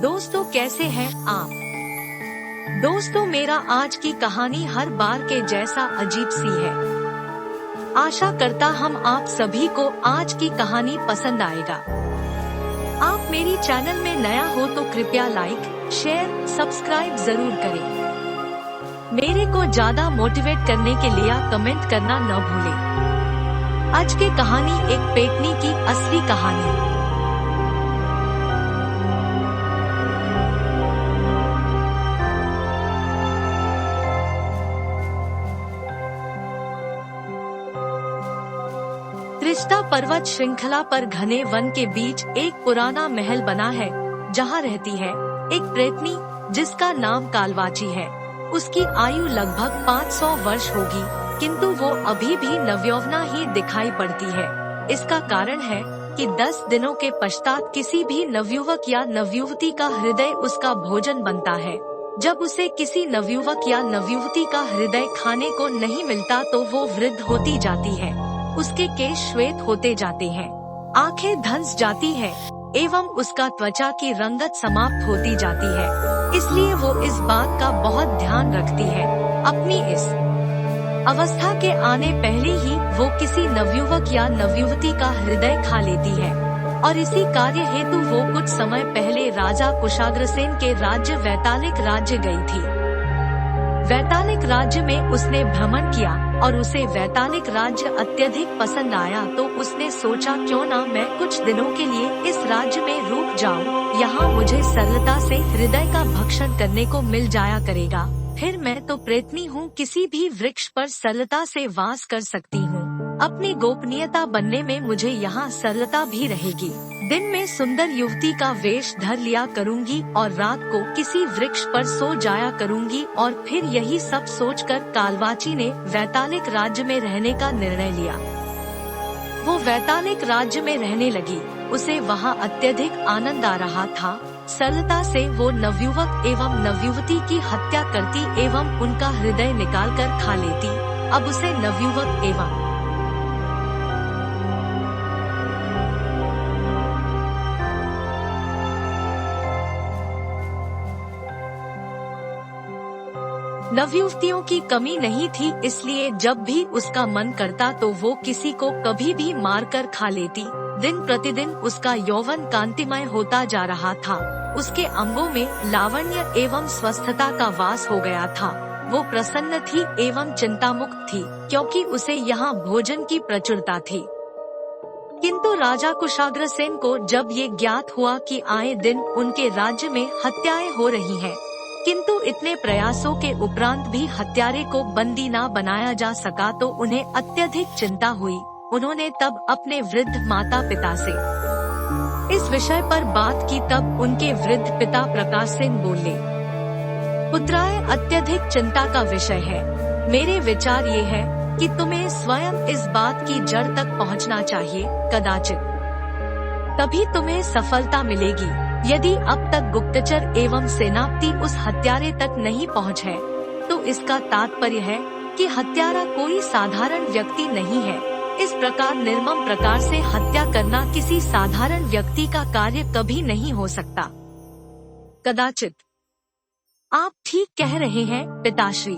दोस्तों कैसे हैं आप। दोस्तों मेरा आज की कहानी हर बार के जैसा अजीब सी है। आशा करता हम आप सभी को आज की कहानी पसंद आएगा। आप मेरी चैनल में नया हो तो कृपया लाइक, शेयर, सब्सक्राइब जरूर करें। मेरे को ज्यादा मोटिवेट करने के लिए कमेंट करना न भूलें। आज की कहानी एक पेटनी की असली कहानी। त्रिष्टा पर्वत श्रृंखला पर घने वन के बीच एक पुराना महल बना है, जहाँ रहती है एक प्रेतनी जिसका नाम कालवाची है। उसकी आयु लगभग 500 वर्ष होगी, किंतु वो अभी भी नवयौवना ही दिखाई पड़ती है। इसका कारण है कि 10 दिनों के पश्चात किसी भी नवयुवक या नवयुवती का हृदय उसका भोजन बनता है। जब उसे किसी नवयुवक या नवयुवती का हृदय खाने को नहीं मिलता तो वो वृद्ध होती जाती है। उसके केश श्वेत होते जाते हैं, आंखें धंस जाती है एवं उसका त्वचा की रंगत समाप्त होती जाती है। इसलिए वो इस बात का बहुत ध्यान रखती है। अपनी इस अवस्था के आने पहले ही वो किसी नवयुवक या नवयुवती का हृदय खा लेती है। और इसी कार्य हेतु वो कुछ समय पहले राजा कुशाग्रसेन के राज्य वैतालिक राज्य गई थी। वैतालिक राज्य में उसने भ्रमण किया और उसे वैतालिक राज्य अत्यधिक पसंद आया, तो उसने सोचा क्यों न मैं कुछ दिनों के लिए इस राज्य में रुक जाऊं। यहाँ मुझे सरलता से हृदय का भक्षण करने को मिल जाया करेगा। फिर मैं तो प्रेतनी हूँ, किसी भी वृक्ष पर सरलता से वास कर सकती हूँ। अपनी गोपनीयता बनने में मुझे यहाँ सरलता भी रहेगी। दिन में सुंदर युवती का वेश धर लिया करूँगी और रात को किसी वृक्ष पर सो जाया करूँगी। और फिर यही सब सोचकर कालवाची ने वैतालिक राज्य में रहने का निर्णय लिया। वो वैतालिक राज्य में रहने लगी। उसे वहाँ अत्यधिक आनंद आ रहा था। सरलता से वो नवयुवक एवं नवयुवती की हत्या करती एवं उनका हृदय निकालकर खा लेती। अब उसे नवयुवक एवं नवयुवतियों की कमी नहीं थी, इसलिए जब भी उसका मन करता तो वो किसी को कभी भी मारकर खा लेती। दिन प्रतिदिन उसका यौवन कांतिमय होता जा रहा था। उसके अंगों में लावण्य एवं स्वस्थता का वास हो गया था। वो प्रसन्न थी एवं चिंतामुक्त थी, क्योंकि उसे यहाँ भोजन की प्रचुरता थी। किंतु राजा कुशाग्रसेन को जब ये ज्ञात हुआ कि आए दिन उनके राज्य में हत्याएं हो रही हैं, किंतु इतने प्रयासों के उपरांत भी हत्यारे को बंदी न बनाया जा सका, तो उन्हें अत्यधिक चिंता हुई। उन्होंने तब अपने वृद्ध माता पिता से इस विषय पर बात की। तब उनके वृद्ध पिता प्रकाश सेन बोले, पुत्राय, अत्यधिक चिंता का विषय है। मेरे विचार ये है कि तुम्हें स्वयं इस बात की जड़ तक पहुंचना चाहिए। कदाचित तभी तुम्हें सफलता मिलेगी। यदि अब तक गुप्तचर एवं सेनापति उस हत्यारे तक नहीं पहुँचे, तो इसका तात्पर्य है कि हत्यारा कोई साधारण व्यक्ति नहीं है। इस प्रकार निर्मम प्रकार से हत्या करना किसी साधारण व्यक्ति का कार्य कभी नहीं हो सकता। कदाचित आप ठीक कह रहे हैं पिताश्री,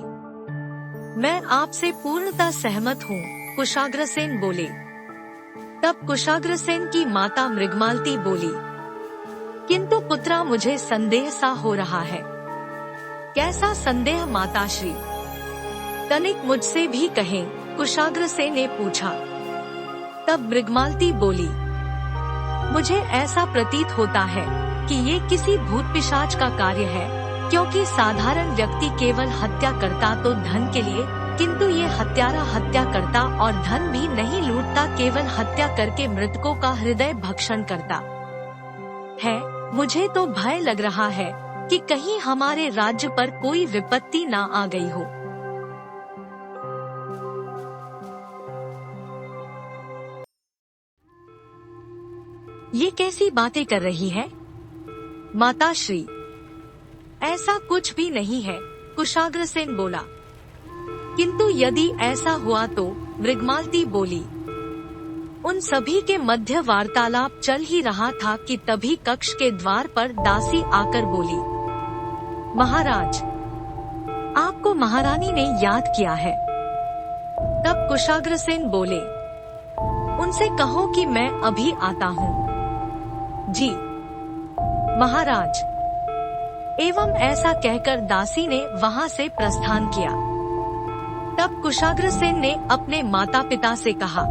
मैं आपसे पूर्णतः सहमत हूँ, कुशाग्रसेन बोले। तब कुशाग्रसेन की माता मृगमालती बोली, किंतु पुत्रा, मुझे संदेह सा हो रहा है। कैसा संदेह माताश्री? तनिक मुझसे भी कहें, कुशाग्रसेन ने पूछा। तब मृगमालती बोली, मुझे ऐसा प्रतीत होता है कि ये किसी भूत पिशाच का कार्य है, क्योंकि साधारण व्यक्ति केवल हत्या करता तो धन के लिए, किंतु ये हत्यारा हत्या करता और धन भी नहीं लूटता, केवल हत्या करके मृतकों का हृदय भक्षण करता है। मुझे तो भय लग रहा है कि कहीं हमारे राज्य पर कोई विपत्ति ना आ गई हो। ये कैसी बातें कर रही है माताश्री? ऐसा कुछ भी नहीं है, कुशाग्रसेन बोला। किंतु यदि ऐसा हुआ तो? मृगमालती बोली। उन सभी के मध्य वार्तालाप चल ही रहा था कि तभी कक्ष के द्वार पर दासी आकर बोली, महाराज, आपको महारानी ने याद किया है। तब कुशाग्रसेन बोले, उनसे कहो कि मैं अभी आता हूँ। जी महाराज। एवं ऐसा कहकर दासी ने वहाँ से प्रस्थान किया। तब कुशाग्रसेन ने अपने माता पिता से कहा,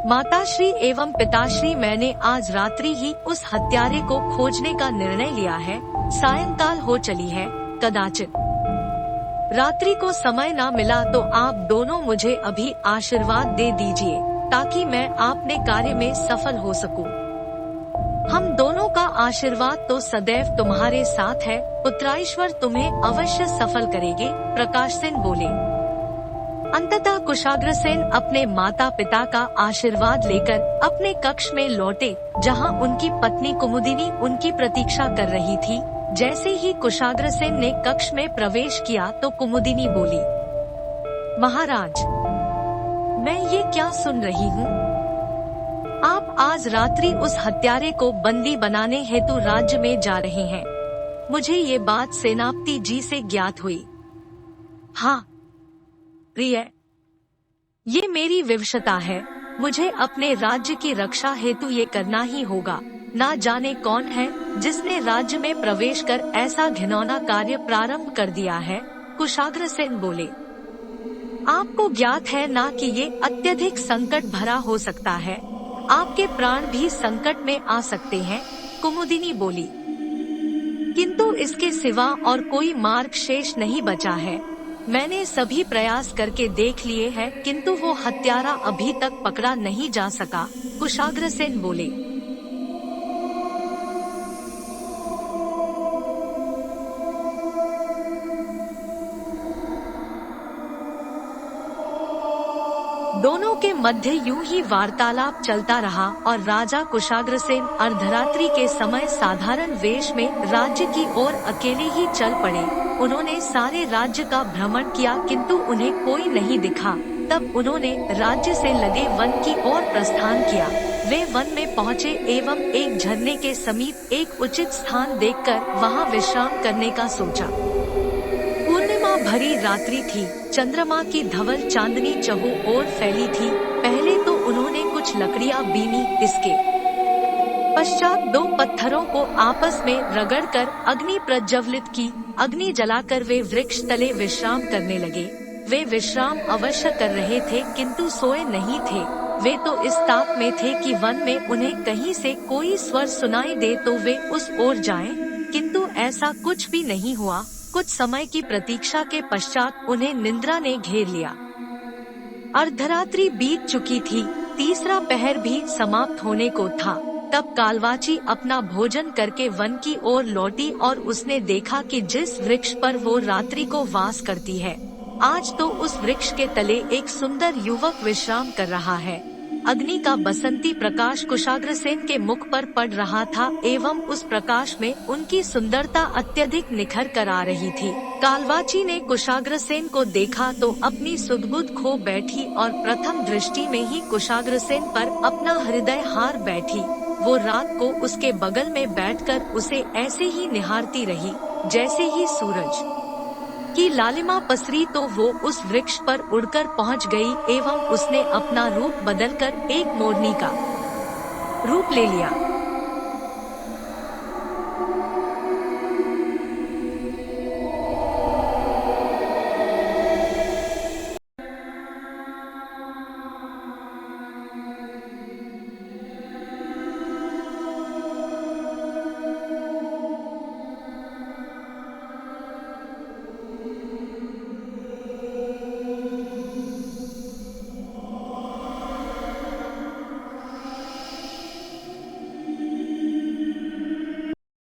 माताश्री एवं पिताश्री, मैंने आज रात्रि ही उस हत्यारे को खोजने का निर्णय लिया है। सायंकाल हो चली है, कदाचित रात्रि को समय न मिला तो आप दोनों मुझे अभी आशीर्वाद दे दीजिए, ताकि मैं अपने कार्य में सफल हो सकूं। हम दोनों का आशीर्वाद तो सदैव तुम्हारे साथ है, पुत्राईश्वर तुम्हें अवश्य सफल करेंगे। प्रकाशसेन बोले। अंततः कुशाग्रसेन अपने माता पिता का आशीर्वाद लेकर अपने कक्ष में लौटे, जहां उनकी पत्नी कुमुदिनी उनकी प्रतीक्षा कर रही थी। जैसे ही कुशाग्रसेन ने कक्ष में प्रवेश किया तो कुमुदिनी बोली, महाराज, मैं ये क्या सुन रही हूँ? आप आज रात्रि उस हत्यारे को बंदी बनाने हेतु राज्य में जा रहे हैं। मुझे ये बात सेनापति जी से ज्ञात हुई। हाँ प्रिय, ये मेरी विवशता है। मुझे अपने राज्य की रक्षा हेतु ये करना ही होगा। ना जाने कौन है जिसने राज्य में प्रवेश कर ऐसा घिनौना कार्य प्रारंभ कर दिया है। कुशाग्रसेन बोले, आपको ज्ञात है ना कि ये अत्यधिक संकट भरा हो सकता है, आपके प्राण भी संकट में आ सकते हैं। कुमुदिनी बोली, किंतु इसके सिवा और कोई मार्ग शेष नहीं बचा है। मैंने सभी प्रयास करके देख लिए हैं, किंतु वो हत्यारा अभी तक पकड़ा नहीं जा सका। कुशाग्रसेन बोले, दोनों के मध्य यूं ही वार्तालाप चलता रहा और राजा कुशाग्रसेन अर्धरात्रि के समय साधारण वेश में राज्य की ओर अकेले ही चल पड़े। उन्होंने सारे राज्य का भ्रमण किया, किंतु उन्हें कोई नहीं दिखा। तब उन्होंने राज्य से लगे वन की ओर प्रस्थान किया। वे वन में पहुँचे एवं एक झरने के समीप एक उचित स्थान देखकर वहां विश्राम करने का सोचा। पूर्णिमा भरी रात्रि थी। चंद्रमा की धवल चांदनी चहुं ओर फैली थी। पहले तो उन्होंने कुछ लकड़ियां बीनी, इसके पश्चात 2 पत्थरों को आपस में रगड़कर अग्नि प्रज्वलित की। अग्नि जलाकर वे वृक्ष तले विश्राम करने लगे। वे विश्राम अवश्य कर रहे थे, किंतु सोए नहीं थे। वे तो इस ताप में थे कि वन में उन्हें कहीं से कोई स्वर सुनाई दे तो वे उस ओर जाएं, किंतु ऐसा कुछ भी नहीं हुआ। कुछ समय की प्रतीक्षा के पश्चात उन्हें निद्रा ने घेर लिया। अर्धरात्रि बीत चुकी थी, तीसरा पहर भी समाप्त होने को था। तब कालवाची अपना भोजन करके वन की ओर लौटी और उसने देखा कि जिस वृक्ष पर वो रात्रि को वास करती है, आज तो उस वृक्ष के तले एक सुंदर युवक विश्राम कर रहा है। अग्नि का बसंती प्रकाश कुशाग्रसेन के मुख पर पड़ रहा था एवं उस प्रकाश में उनकी सुंदरता अत्यधिक निखर कर आ रही थी। कालवाची ने कुशाग्रसेन को देखा तो अपनी सुध-बुध खो बैठी और प्रथम दृष्टि में ही कुशाग्रसेन पर अपना हृदय हार बैठी। वो रात को उसके बगल में बैठकर उसे ऐसे ही निहारती रही। जैसे ही सूरज की लालिमा पसरी तो वो उस वृक्ष पर उड़कर पहुंच गई एवं उसने अपना रूप बदलकर एक मोरनी का रूप ले लिया।